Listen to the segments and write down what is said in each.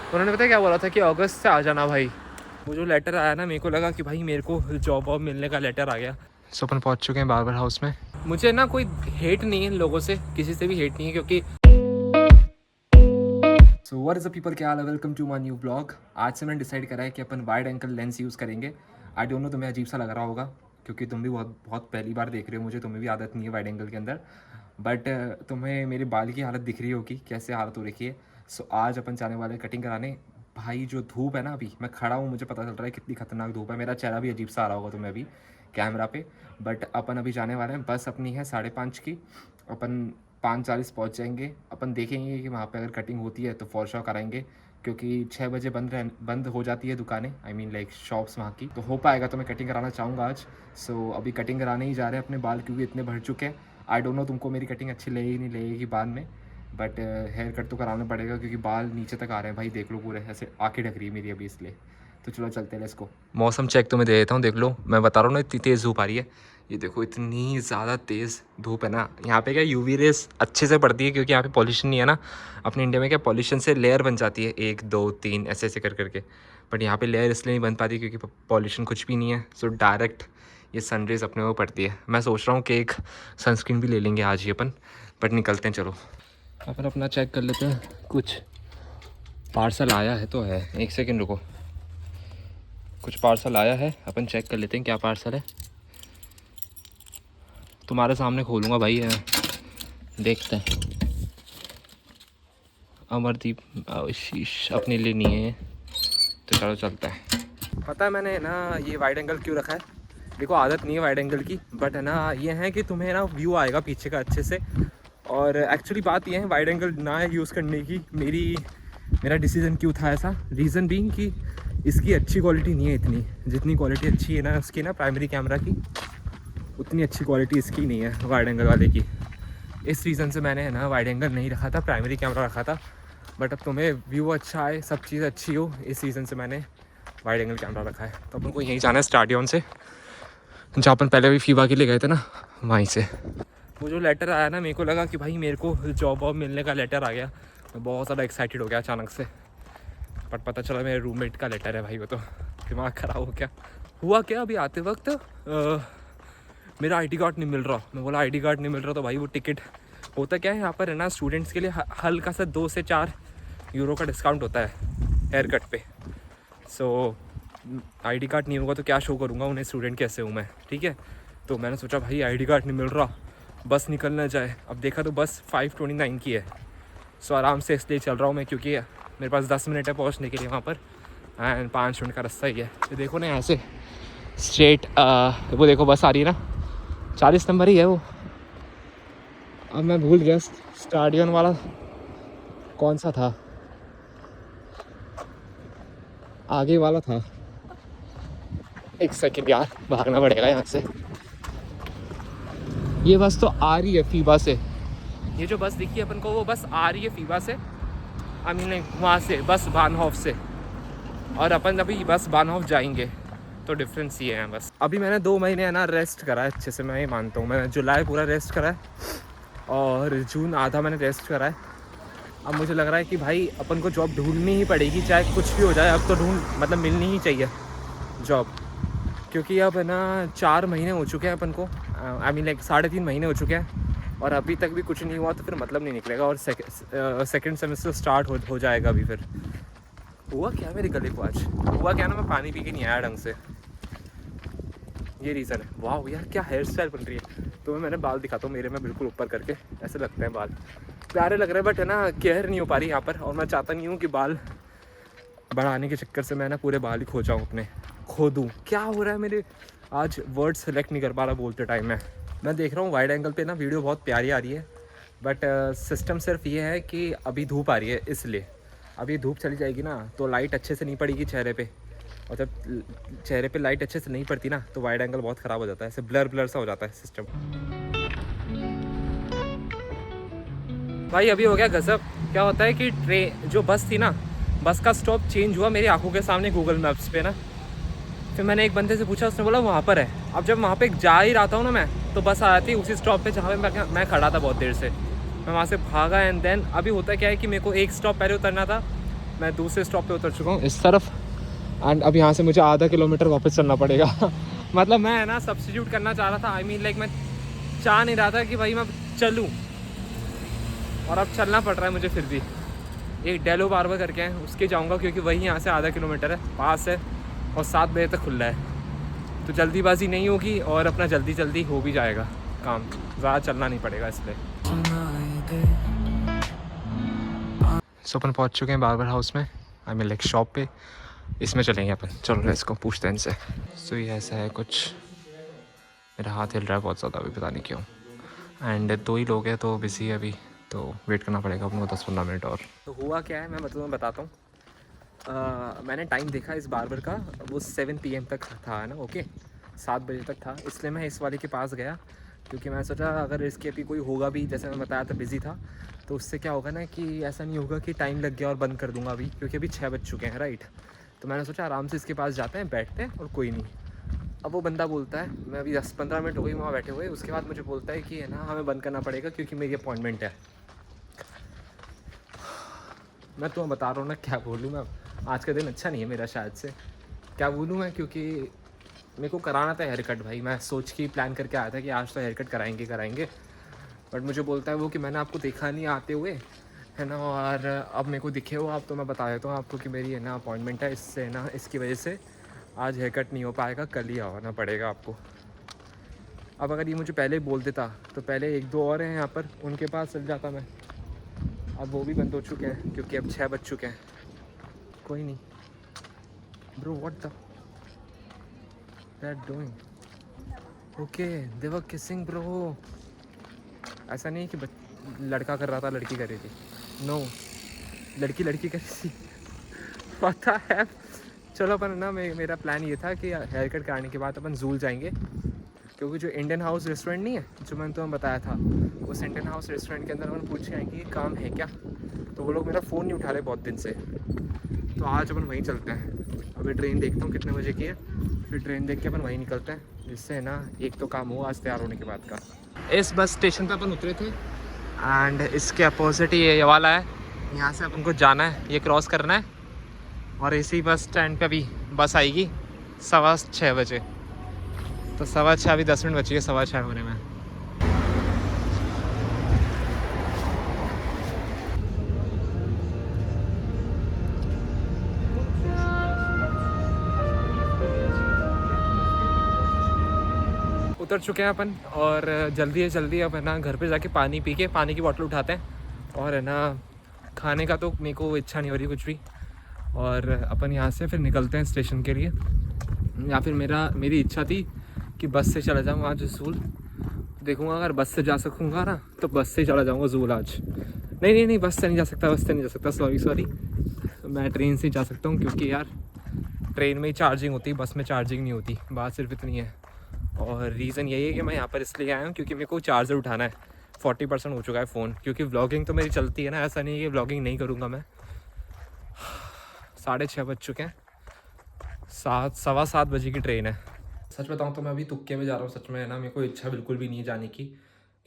उन्होंने पता है क्या बोला था कि अगस्त से आ जाना भाई। वो जो लेटर आया ना, मेरे को लगा कि भाई मेरे को जॉब वॉब मिलने का लेटर आ गया। सो अपन पहुँच चुके हैं बार्बर हाउस में। मुझे ना कोई हेट नहीं है लोगों से, किसी से भी हेट नहीं है क्योंकि so what is up people, क्या हाल है, welcome to my new blog. आज से मैंने डिसाइड करा है कि अपन वाइड एंगल लेंस यूज़ करेंगे। आई डोंट नो तुम्हें अजीब सा लग रहा होगा क्योंकि तुम भी बहुत बहुत पहली बार देख रहे हो मुझे, तुम्हें भी आदत नहीं है वाइड एंगल के अंदर। बट तुम्हें मेरे बाल की हालत दिख रही होगी कैसे हालत हो रखी है। सो आज अपन जाने वाले कटिंग कराने। भाई जो धूप है ना, अभी मैं खड़ा हूँ, मुझे पता चल रहा है कितनी खतरनाक धूप है। मेरा चेहरा भी अजीब सा आ रहा होगा तुम्हें अभी कैमरा पे। बट अपन अभी जाने वाले हैं, बस अपनी है 5:30 की। अपन 5:40 पहुँच जाएंगे। अपन देखेंगे कि वहाँ पे अगर कटिंग होती है तो फॉर श्योर कराएंगे क्योंकि 6 बजे बंद हो जाती है दुकानें, आई मीन लाइक शॉप्स वहाँ की। तो हो पाएगा तो मैं कटिंग कराना चाहूँगा आज। सो अभी कटिंग कराने ही जा रहे हैं अपने बाल क्योंकि इतने बढ़ चुके हैं। आई डोंट नो तुमको मेरी कटिंग अच्छी लगेगी नहीं लगेगी बाद में, बट हेयर कट तो कराना पड़ेगा क्योंकि बाल नीचे तक आ रहे हैं भाई, देख लो पूरे ऐसे आँखें ढक रही है मेरी अभी, इसलिए। तो चलो चलते हैं, लेट्स गो। मौसम चेक तो मैं दे देता हूँ, देख लो। मैं बता रहा हूँ ना, इतनी तेज़ धूप आ रही है। ये देखो इतनी ज़्यादा तेज़ धूप है ना। यहाँ पे क्या यूवी रेस अच्छे से पड़ती है क्योंकि यहाँ पे पॉल्यूशन नहीं है ना। अपने इंडिया में क्या पॉल्यूशन से लेयर बन जाती है, 1 2 3 ऐसे ऐसे कर करके। बट यहाँ पे लेयर इसलिए नहीं बन पाती क्योंकि पॉल्यूशन कुछ भी नहीं है। सो डायरेक्ट ये सनरेज अपने को पड़ती है। मैं सोच रहा हूँ कि एक सनस्क्रीन भी ले लेंगे आज ही अपन। बट निकलते हैं, चलो अपन अपना चेक कर लेते हैं। कुछ पार्सल आया है तो है, एक सेकेंड रुको। कुछ पार्सल आया है, अपन चेक कर लेते हैं क्या पार्सल है। तुम्हारे सामने खोलूँगा भाई, देखते हैं। अमरदीप शीश अपने लिए नहीं है तो चलो चलता है। पता है मैंने ना ये वाइड एंगल क्यों रखा है। देखो आदत नहीं है वाइड एंगल की, बट है ना ये है कि तुम्हें ना व्यू आएगा पीछे का अच्छे से। और एक्चुअली बात ये है वाइड एंगल ना यूज़ करने की मेरा डिसीजन क्यों था ऐसा। रीज़न बीइंग कि इसकी अच्छी क्वालिटी नहीं है इतनी, जितनी क्वालिटी अच्छी है ना उसकी ना प्राइमरी कैमरा की, उतनी अच्छी क्वालिटी इसकी नहीं है वाइड एंगल वाले की। इस रीज़न से मैंने है ना वाइड एंगल नहीं रखा था, प्राइमरी कैमरा रखा था। बट अब तुम्हें व्यू अच्छा आए, सब चीज़ अच्छी हो, इस रीज़न से मैंने वाइड एंगल कैमरा रखा है। तो अपन को यहीं जाना है स्टाडियन से, जहाँ अपन पहले भी फीवा के लिए गए थे ना, वहीं से। वो जो लेटर आया ना, मेरे को लगा कि भाई मेरे को जॉब वॉब मिलने का लेटर आ गया। मैं बहुत ज़्यादा एक्साइटेड हो गया अचानक से। बट पता चला मेरे रूममेट का लेटर है भाई। वो तो दिमाग ख़राब हो गया। हुआ क्या, अभी आते वक्त मेरा आईडी कार्ड नहीं मिल रहा। मैं बोला आईडी कार्ड नहीं मिल रहा तो भाई वो टिकट, होता क्या है यहाँ पर है ना, स्टूडेंट्स के लिए हल्का सा 2 से 4 यूरो का डिस्काउंट होता है हेयर कट पे। सो आईडी कार्ड नहीं होगा तो क्या शो करूँगा उन्हें स्टूडेंट कैसे हूँ मैं, ठीक है। तो मैंने सोचा भाई आईडी कार्ड नहीं मिल रहा, बस निकल ना जाए। अब देखा तो बस 5:29 की है। सो आराम से इसलिए चल रहा हूँ मैं क्योंकि मेरे पास 10 मिनट है पहुँचने के लिए वहाँ पर, एंड 5 मिनट का रास्ता ही है। तो देखो ना यहाँ से स्ट्रेट वो देखो बस आ रही है ना, 40 नंबर ही है वो। अब मैं भूल गया स्टाडियन वाला कौन सा था, आगे वाला था। एक सेकंड यार, भागना पड़ेगा यहाँ से। ये बस तो आ रही है फीबा से, ये जो बस दिखी अपन को वो बस आ रही है फीबा से, आई मीन वहाँ से बस बानहॉफ से। और अपन अभी बस बानहॉफ जाएंगे, तो डिफरेंस ये है बस। अभी मैंने 2 महीने है ना रेस्ट करा है अच्छे से, मैं ये मानता हूँ। मैंने जुलाई पूरा रेस्ट करा है और जून आधा मैंने रेस्ट करा है। अब मुझे लग रहा है कि भाई अपन को जॉब ढूंढनी ही पड़ेगी, चाहे कुछ भी हो जाए। अब तो मतलब मिलनी ही चाहिए जॉब, क्योंकि अब है ना 4 महीने हो चुके हैं अपन को, आई मीन लाइक 3.5 महीने हो चुके हैं और अभी तक भी कुछ नहीं हुआ, तो फिर मतलब नहीं निकलेगा। और सेकेंड सेमेस्टर स्टार्ट हो जाएगा अभी। फिर हुआ क्या मेरे गले को आज, हुआ क्या ना, मैं पानी पी के नहीं आया ढंग से, ये रीज़न है। वाह यार क्या हेयर स्टाइल बन रही है। तो मैंने बाल दिखाता हूँ मेरे में, बिल्कुल ऊपर करके ऐसे लगते हैं बाल, प्यारे लग रहे हैं। बट है ना केयर नहीं हो पा रही यहाँ पर, और मैं चाहता नहीं हूँ कि बाल बढ़ाने के चक्कर से मैं ना पूरे बाल ही खो जाऊँ अपने, खो दूँ। क्या हो रहा है मेरे, आज वर्ड सेलेक्ट नहीं कर पा रहा बोलते टाइम में। मैं देख रहा हूँ वाइड एंगल पे ना वीडियो बहुत प्यारी आ रही है, बट सिस्टम सिर्फ ये है कि अभी धूप आ रही है, इसलिए अभी धूप चली जाएगी ना तो लाइट अच्छे से नहीं पड़ेगी चेहरे पे, और जब चेहरे पे लाइट अच्छे से नहीं पड़ती ना तो वाइड एंगल बहुत ख़राब हो जाता है, ऐसे ब्लर ब्लर सा हो जाता है सिस्टम। भाई अभी हो गया गजब। क्या होता है कि ट्रेन जो बस थी ना, बस का स्टॉप चेंज हुआ मेरी आंखों के सामने गूगल मैप्स पे ना। फिर मैंने एक बंदे से पूछा, उसने बोला वहाँ पर है। अब जब वहाँ पे जा ही रहा था ना मैं, तो बस आ जाती उसी स्टॉप पे जहाँ पे मैं खड़ा था बहुत देर से। मैं वहाँ से भागा, एंड देन अभी होता क्या है कि मेरे को एक स्टॉप पहले उतरना था, मैं दूसरे स्टॉप पे उतर चुका हूँ इस तरफ। एंड अब यहाँ से मुझे आधा किलोमीटर वापस चलना पड़ेगा। मतलब मैं है ना सब्स्टिट्यूट करना चाह रहा था, आई मीन लाइक मैं चाह नहीं रहा था कि भाई मैं चलूँ, और अब चलना पड़ रहा है मुझे। फिर भी एक डेलो बार्बर करके है, उसके जाऊँगा क्योंकि वही यहाँ से आधा किलोमीटर है, पास है और 7 बजे तक खुला है। तो जल्दीबाजी नहीं होगी और अपना जल्दी जल्दी हो भी जाएगा काम, ज़्यादा चलना नहीं पड़ेगा इसलिए। सो अपन पहुँच चुके हैं बार्बर हाउस में, आई मीन लाइक शॉप पे। इसमें चलेंगे अपन, चलो इसको पूछते हैं इनसे। सो ये ऐसा है कुछ, मेरा हाथ हिल रहा है बहुत ज़्यादा अभी, पता नहीं क्यों। एंड 2 ही लोग हैं तो बिजी है अभी, तो वेट करना पड़ेगा अपन को 10-15 मिनट और। तो हुआ क्या है मैं तुम्हें बताता हूँ। मैंने टाइम देखा इस बार्बर का, वो 7 PM तक था ना, ओके 7 बजे तक था, इसलिए मैं इस वाले के पास गया क्योंकि मैं सोचा अगर इसके अभी कोई होगा भी, जैसे मैं बताया था बिज़ी था, तो उससे क्या होगा ना कि ऐसा नहीं होगा कि टाइम लग गया और बंद कर दूंगा अभी, क्योंकि अभी 6 बज चुके हैं राइट। तो मैंने सोचा आराम से इसके पास जाते हैं, बैठते हैं और कोई नहीं। अब वो बंदा बोलता है, मैं अभी 10-15 मिनट हो गई वहाँ बैठे हुए, उसके बाद मुझे बोलता है कि है ना हमें बंद करना पड़ेगा क्योंकि मेरी अपॉइंटमेंट है। मैं तुम्हें बता रहा हूँ ना, क्या बोलूँ मैं, आज का दिन अच्छा नहीं है मेरा शायद से। क्या बोलूँ मैं, क्योंकि मेरे को कराना था हेयर कट भाई, मैं सोच के प्लान करके आया था कि आज तो हेयर कट कराएंगे। बट मुझे बोलता है वो कि मैंने आपको देखा नहीं आते हुए, है ना, और अब मेरे को दिखे हो आप, तो मैं बता देता हूँ आपको कि मेरी है ना अपॉइंटमेंट है, इससे ना इसकी वजह से आज हेयर कट नहीं हो पाएगा, कल ही आना पड़ेगा आपको। अब अगर ये मुझे पहले बोल देता तो पहले 1-2 और हैं यहाँ पर, उनके पास चल जाता मैं। अब वो भी बंद हो चुके हैं क्योंकि अब 6 बज चुके हैं। कोई नहीं bro, what the that doing, okay they were kissing bro. ऐसा नहीं कि लड़का कर रहा था लड़की कर रही थी, नो लड़की कर रही थी। पता है, चलो अपन ना मेरा प्लान ये था कि हेयर कट कराने के बाद अपन जूल जाएंगे, क्योंकि जो इंडियन हाउस रेस्टोरेंट नहीं है जो मैंने तुम्हें बताया था, उस इंडियन हाउस रेस्टोरेंट के अंदर अपन पूछ के आएंगे कि काम है क्या। तो वो लोग मेरा फ़ोन नहीं उठा रहे बहुत दिन से, तो आज अपन वहीं चलते हैं। अभी ट्रेन देखता हूँ कितने बजे की है, फिर ट्रेन देख के अपन वहीं निकलते हैं, जिससे है ना एक तो काम हुआ आज तैयार होने के बाद का। इस बस स्टेशन पे अपन उतरे थे एंड इसके अपोजिट ही ये वाला है, यहाँ से अपन को जाना है, ये क्रॉस करना है, और इसी बस स्टैंड पे अभी बस आएगी 6:15 बजे। तो 6:15 अभी 10 मिनट बची है 6:15 होने में। उतर चुके हैं अपन और जल्दी अब है ना घर पे जाके पानी पी के पानी की बोतल उठाते हैं, और है ना खाने का तो मेरे को इच्छा नहीं हो रही कुछ भी, और अपन यहाँ से फिर निकलते हैं स्टेशन के लिए। या फिर मेरी इच्छा थी कि बस से चला जाऊँ आज जसूल, देखूँगा अगर बस से जा सकूँगा ना तो बस से चला जाऊँगा जूल आज। नहीं बस से नहीं जा सकता, सॉरी मैं ट्रेन से ही जा सकता हूँ, क्योंकि यार ट्रेन में ही चार्जिंग होती है, बस में चार्जिंग नहीं होती, बात सिर्फ इतनी है। और रीज़न यही है कि मैं यहाँ पर इसलिए आया हूँ क्योंकि मेरे को चार्जर उठाना है, 40% हो चुका है फ़ोन, क्योंकि व्लॉगिंग तो मेरी चलती है ना, ऐसा नहीं है कि व्लॉगिंग नहीं करूँगा मैं। 6:30 बज चुके हैं, 7:15 बजे की ट्रेन है। सच बताऊँ तो मैं अभी तुक्के में जा रहा हूँ, सच में है ना, मेरे को इच्छा बिल्कुल भी नहीं है जाने की,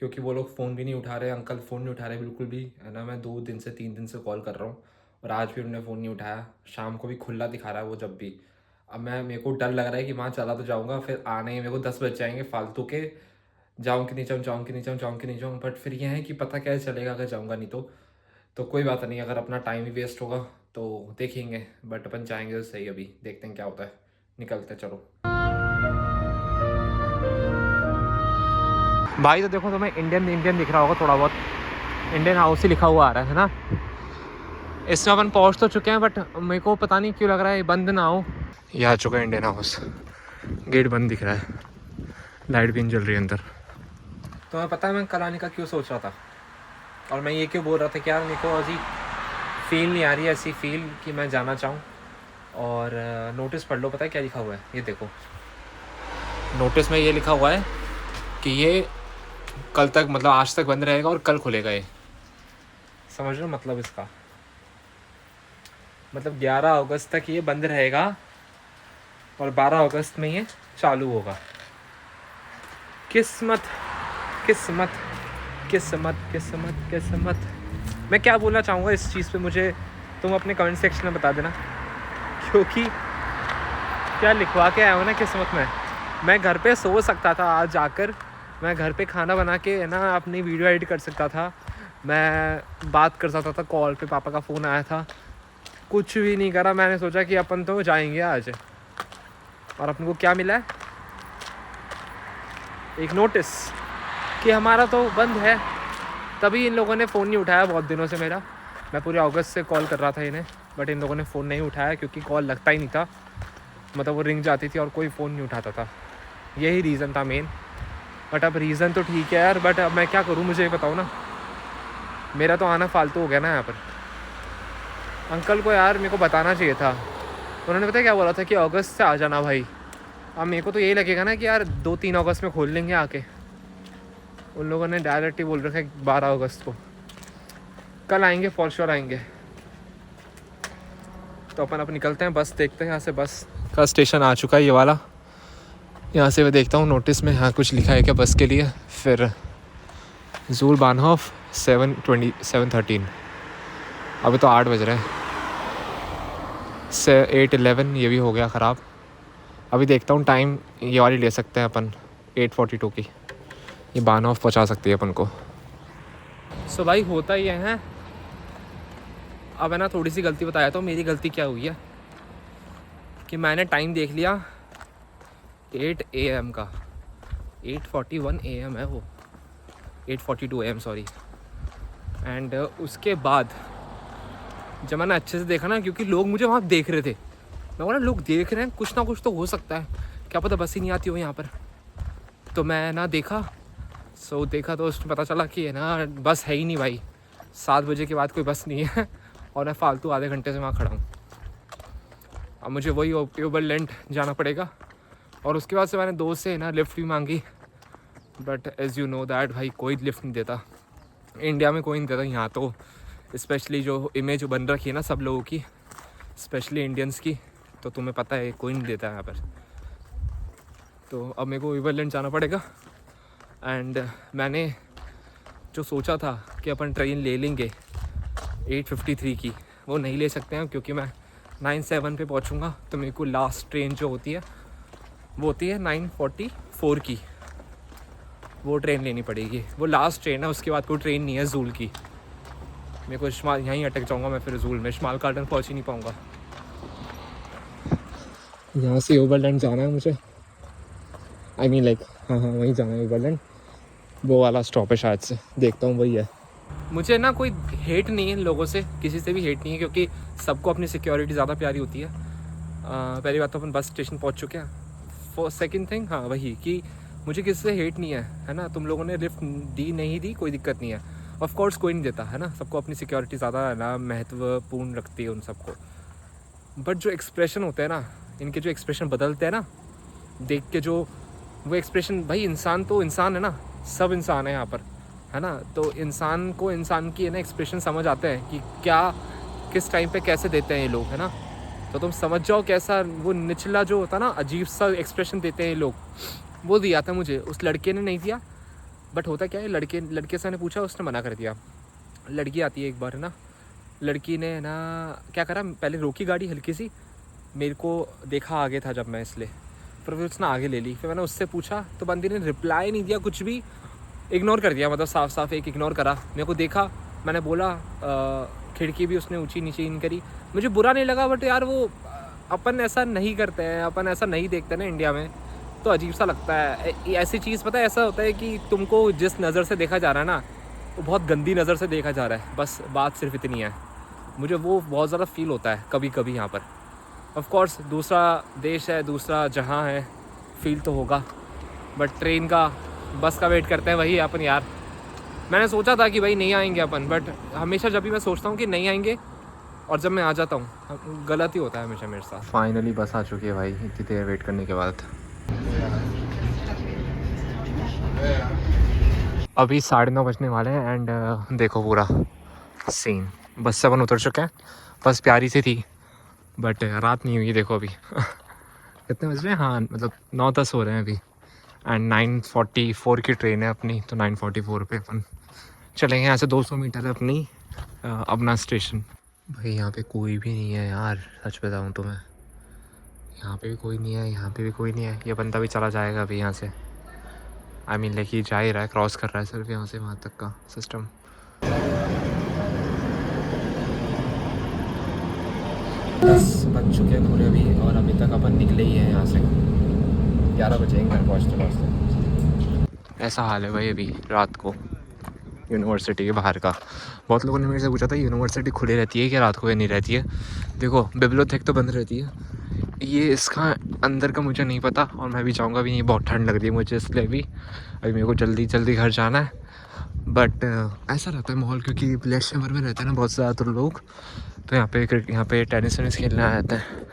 क्योंकि वो लोग फ़ोन भी नहीं उठा रहे, अंकल फ़ोन नहीं उठा रहे बिल्कुल भी, है ना। मैं 2 दिन से 3 दिन से कॉल कर रहा हूँ और आज भी उन्होंने फ़ोन नहीं उठाया, शाम को भी खुला दिखा रहा है वो जब भी। अब मेरे को डर लग रहा है कि वहाँ चला तो जाऊँगा, फिर आने मेरे को 10 बज जाएंगे फालतू के, जाऊँ कि नहीं जाऊँ, बट फिर यह है कि पता क्या चलेगा अगर जाऊँगा नहीं तो कोई बात नहीं, अगर अपना टाइम ही वेस्ट होगा तो देखेंगे, बट अपन जाएंगे तो सही। अभी देखते हैं क्या होता है, निकलते हैं चलो। भाई तो देखो तुम्हें इंडियन दिख रहा होगा, थोड़ा बहुत इंडियन हाउस ही लिखा हुआ आ रहा है ना। इसमें अपन पहुंच तो चुके हैं, बट मेरे को पता नहीं क्यों लग रहा है बंद ना हो। ये आ चुका है इंडियन हाउस, गेट बंद दिख रहा है, लाइट भी नहीं जल रही है अंदर। तो मैं पता है मैं कल आने का क्यों सोच रहा था, और मैं ये क्यों बोल रहा था कि यार मेरे को अभी फील नहीं आ रही है ऐसी फील कि मैं जाना चाहूँ। और नोटिस पढ़ लो, पता है क्या लिखा हुआ है, ये देखो नोटिस में ये लिखा हुआ है कि ये कल तक, मतलब आज तक बंद रहेगा और कल खुलेगा। ये समझ लो मतलब इसका, मतलब 11 अगस्त तक ये बंद रहेगा और 12 अगस्त में ये चालू होगा। किस्मत किस्मत किस्मत किस्मत किस्मत। मैं क्या बोलना चाहूँगा इस चीज़ पे, मुझे तुम अपने कमेंट सेक्शन में बता देना, क्योंकि क्या लिखवा के आया हूँ ना किस्मत में। मैं घर पे सो सकता था आज जाकर, मैं घर पे खाना बना के है ना अपनी वीडियो एडिट कर सकता था, मैं बात कर सकता था कॉल पे, पापा का फ़ोन आया था, कुछ भी नहीं करा। मैंने सोचा कि अपन तो जाएंगे आज, और अपन को क्या मिला है, एक नोटिस कि हमारा तो बंद है। तभी इन लोगों ने फ़ोन नहीं उठाया बहुत दिनों से मेरा। मैं पूरे अगस्त से कॉल कर रहा था इन्हें, बट इन लोगों ने फ़ोन नहीं उठाया क्योंकि कॉल लगता ही नहीं था, मतलब वो रिंग जाती थी और कोई फ़ोन नहीं उठाता था। यही रीज़न था मेन। बट अब रीज़न तो ठीक है यार, बट अब मैं क्या करूँ, मुझे बताओ ना। मेरा तो आना फालतू हो गया ना यहाँ पर। अंकल को यार मेरे को बताना चाहिए था, उन्होंने पता क्या बोला था कि अगस्त से आ जाना भाई। अब मेरे को तो यही लगेगा ना कि यार 2-3 अगस्त में खोल लेंगे आके। उन लोगों ने डायरेक्ट ही बोल रखा है 12 अगस्त को। कल आएंगे, फॉर श्योर आएंगे। तो अपन अब निकलते हैं, बस देखते हैं यहाँ से। बस का स्टेशन आ चुका है ये वाला। यहाँ से मैं देखता हूँ नोटिस में यहाँ कुछ लिखा है क्या बस के लिए। फिर जूल बानहॉफ 7:13। अभी तो 8 बज रहे हैं, 8:11 ये भी हो गया ख़राब। अभी देखता हूँ टाइम, ये वाली ले सकते हैं अपन 8:42 की, ये बानहॉफ पहुँचा सकती है अपन को। सो भाई होता ही है। अब है ना थोड़ी सी गलती बताया तो मेरी गलती क्या हुई है कि मैंने टाइम देख लिया 8 AM का, 8:41 AM है वो, 8:42 AM सॉरी। एंड उसके बाद जब मैंने अच्छे से देखा ना, क्योंकि लोग मुझे वहाँ देख रहे थे, मैं बोला लोग देख रहे हैं, कुछ ना कुछ तो हो सकता है, क्या पता बस ही नहीं आती हो यहाँ पर। तो मैं ना देखा देखा तो उसमें पता चला कि है ना बस है ही नहीं भाई, 7 बजे के बाद कोई बस नहीं है। और मैं फालतू आधे घंटे से वहाँ खड़ा हूँ। अब मुझे वही ओवरलैंड जाना पड़ेगा। और उसके बाद से मैंने दोस्त से ना लिफ्ट भी मांगी, but as you know that भाई कोई लिफ्ट नहीं देता इंडिया में, कोई नहीं देता यहाँ तो। स्पेशली जो इमेज बन रखी है ना सब लोगों की, स्पेशली इंडियंस की, तो तुम्हें पता है कोई नहीं देता यहाँ पर। तो अब मेरे को ओवरलैंड जाना पड़ेगा। एंड मैंने जो सोचा था कि अपन ट्रेन ले लेंगे 8:53 की, वो नहीं ले सकते हैं क्योंकि मैं 9:07 पे पहुंचूंगा। तो मेरे को लास्ट ट्रेन जो होती है वो होती है 9:44 की, वो ट्रेन लेनी पड़ेगी। वो लास्ट ट्रेन है, उसके बाद कोई ट्रेन नहीं है जूल की। मेरे को यहीं अटक जाऊंगा मैं फिर जूल में, स्मॉल गार्डन पहुंच ही नहीं पाऊंगा। यहाँ से ओवरलैंड जाना है मुझे, आई मीन लाइक हाँ वहीं जाना है ओवरलैंड, वो वाला स्टॉप है शायद से, देखता हूँ वही है। मुझे ना कोई हेट नहीं है इन लोगों से, किसी से भी हेट नहीं है, क्योंकि सबको अपनी सिक्योरिटी ज़्यादा प्यारी होती है। पहली बात तो अपन बस स्टेशन पहुँच चुके हैं। फॉर सेकंड थिंग हाँ वही कि मुझे किसी से हेट नहीं है ना। तुम लोगों ने लिफ्ट दी नहीं दी कोई दिक्कत नहीं है, ऑफ कोर्स कोई नहीं देता है ना, सबको अपनी सिक्योरिटी ज़्यादा है ना महत्वपूर्ण रखती है उन सबको। बट जो एक्सप्रेशन होते हैं ना, इनके जो एक्सप्रेशन बदलते हैं ना देख के, जो वो एक्सप्रेशन, भाई इंसान तो इंसान है ना, सब इंसान है यहाँ पर है ना। तो इंसान को इंसान की है ना एक्सप्रेशन समझ आते हैं कि क्या किस टाइम पे कैसे देते हैं ये लोग है ना। तो तुम समझ जाओ कैसा वो निचला जो होता है ना, अजीब सा एक्सप्रेशन देते हैं ये लोग, वो दिया था मुझे। उस लड़के ने नहीं दिया, बट होता क्या है, लड़के से ने पूछा, उसने मना कर दिया। लड़की आती है एक बार है ना, लड़की ने ना क्या करा, पहले रोकी गाड़ी हल्की सी, मेरे को देखा आगे था जब मैं, इसलिए फिर उसने आगे ले ली। फिर मैंने उससे पूछा तो बंदी ने रिप्लाई नहीं दिया, कुछ भी इग्नोर कर दिया, मतलब साफ साफ एक इग्नोर करा। मेरे को देखा, मैंने बोला, खिड़की भी उसने ऊंची नीचे इन करी, मुझे बुरा नहीं लगा। बट यार वो अपन ऐसा नहीं करते हैं, अपन ऐसा नहीं देखते ना इंडिया में, तो अजीब सा लगता है। ऐसी चीज़ पता है ऐसा होता है कि तुमको जिस नज़र से देखा जा रहा है ना, वो बहुत गंदी नज़र से देखा जा रहा है, बस बात सिर्फ इतनी है। मुझे वो बहुत ज़्यादा फील होता है कभी कभी यहाँ पर। ऑफ कोर्स दूसरा देश है, दूसरा जहाँ है, फील तो होगा। बट ट्रेन का, बस का वेट करते हैं वही अपन यार। मैंने सोचा था कि भाई नहीं आएंगे अपन, बट हमेशा जब भी मैं सोचता हूँ कि नहीं आएंगे और जब मैं आ जाता हूँ, गलत ही होता है हमेशा मेरे साथ। फाइनली बस आ चुकी है भाई, इतनी देर वेट करने के बाद। अभी 9:30 बजने वाले हैं। एंड देखो पूरा सीन, बस से अपन उतर चुके हैं। बस प्यारी सी थी, बट रात नहीं हुई देखो अभी। कितने बज रहे हैं, हाँ मतलब 9-10 हो रहे हैं अभी। एंड 9:44 की ट्रेन है अपनी, तो 9:44 पे अपन चलेंगे। यहाँ से 200 मीटर है अपनी अपना स्टेशन। भाई यहाँ पे कोई भी नहीं है यार, सच बताऊँ तो मैं, यहाँ पे भी कोई नहीं है, यहाँ पे भी कोई नहीं है। ये बंदा भी चला जाएगा अभी यहाँ से। आई मीन लाइक ये जा ही रहा है, क्रॉस कर रहा है सिर्फ यहाँ से वहाँ तक का सिस्टम। 10 बज चुके हैं पूरे अभी, और अभी तक अपन निकले ही हैं यहाँ से। 11 बजेंगे घर पहुँचते पहुँचते। ऐसा हाल है भाई अभी रात को यूनिवर्सिटी के बाहर का। बहुत लोगों ने मेरे से पूछा था यूनिवर्सिटी खुली रहती है कि रात को या नहीं रहती है। देखो बिब्लियोथेक तो बंद रहती है, ये इसका अंदर का मुझे नहीं पता, और मैं भी जाऊँगा भी नहीं, बहुत ठंड लग रही है मुझे इसलिए भी। अभी मेरे को जल्दी जल्दी घर जाना है। बट ऐसा रहता है माहौल, क्योंकि ब्लैशमर में रहते हैं ना बहुत ज़्यादातर लोग, तो यहाँ पे टेनिस वेनिस खेलने आ जाते हैं।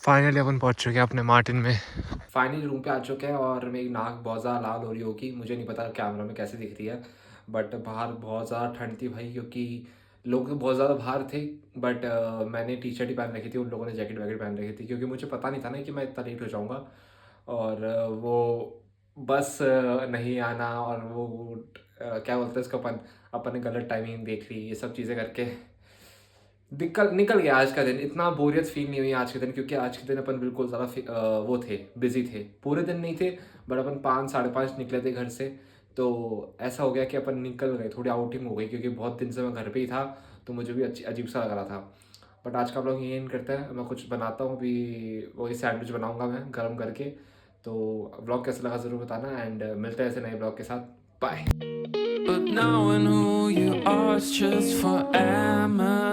फाइनली अपन पहुँच चुके हैं अपने मार्टिन में। फाइनली रूम पे आ चुके हैं, और मेरी नाक बहुत ज़्यादा लाल हो रही होगी, मुझे नहीं पता कैमरा में कैसे दिख रही है। बट बाहर बहुत ज़्यादा ठंड थी भाई, क्योंकि लोग बहुत ज़्यादा बाहर थे। बट मैंने टी शर्ट ही पहन रखी थी, उन लोगों ने जैकेट वैकेट पहन रखी थी, क्योंकि मुझे पता नहीं था ना कि मैं इतना लेट हो जाऊँगा। और वो बस नहीं आना, और वो क्या बोलते हैं इसको, अपन ने गलत टाइमिंग देख ली, ये सब चीज़ें करके निकल गया आज का दिन। इतना बोरियत फील नहीं हुई आज के दिन, क्योंकि आज के दिन अपन बिल्कुल ज़्यादा वो थे, बिजी थे। पूरे दिन नहीं थे, बट अपन 5 साढ़े 5 निकले थे घर से। तो ऐसा हो गया कि अपन निकल गए, थोड़ी आउटिंग हो गई, क्योंकि बहुत दिन से मैं घर पे ही था, तो मुझे भी अजीब सा लग रहा था। बट आज का ब्लॉग यही एंड करते हैं। मैं कुछ बनाता हूँ अभी, वही सैंडविच बनाऊँगा मैं गर्म करके। तो ब्लॉग कैसा लगा ज़रूर बताना, एंड मिलते हैं ऐसे नए ब्लॉग के साथ। Bye. But knowing who you are is just forever.